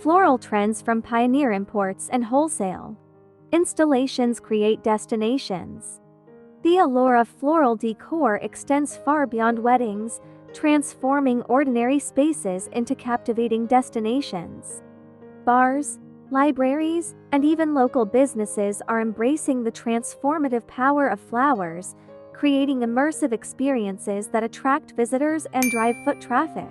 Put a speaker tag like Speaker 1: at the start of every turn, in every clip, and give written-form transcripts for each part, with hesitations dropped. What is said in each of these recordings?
Speaker 1: Floral trends from Pioneer Imports and Wholesale. Installations create destinations. The allure of floral decor extends far beyond weddings, transforming ordinary spaces into captivating destinations. Bars, libraries, and even local businesses are embracing the transformative power of flowers, creating immersive experiences that attract visitors and drive foot traffic.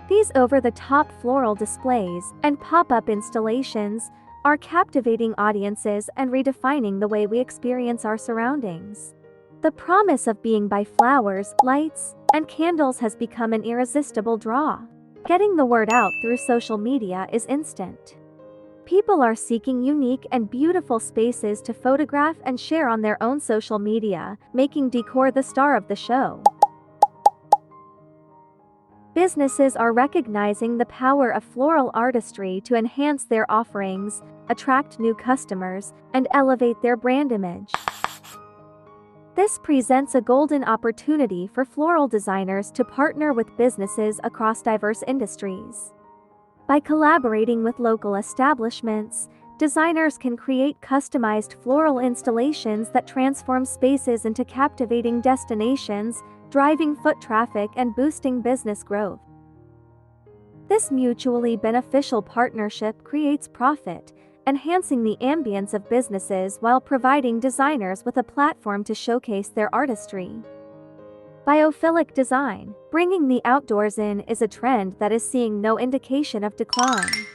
Speaker 1: These over-the-top floral displays and pop-up installations are captivating audiences and redefining the way we experience our surroundings. The promise of being by flowers, lights, and candles has become an irresistible draw. Getting the word out through social media is instant. People are seeking unique and beautiful spaces to photograph and share on their own social media, making decor the star of the show. Businesses are recognizing the power of floral artistry to enhance their offerings, attract new customers, and elevate their brand image. This presents a golden opportunity for floral designers to partner with businesses across diverse industries. By collaborating with local establishments, designers can create customized floral installations that transform spaces into captivating destinations, driving foot traffic and boosting business growth. This mutually beneficial partnership creates profit, enhancing the ambience of businesses while providing designers with a platform to showcase their artistry. Biophilic design, bringing the outdoors in, is a trend that is seeing no indication of decline.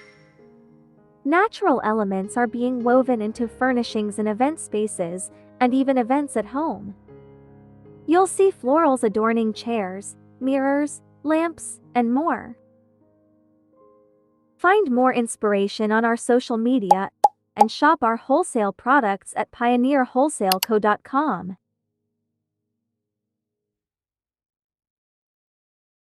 Speaker 1: Natural elements are being woven into furnishings in event spaces, and even events at home. You'll see florals adorning chairs, mirrors, lamps, and more. Find more inspiration on our social media and shop our wholesale products at pioneerwholesaleco.com.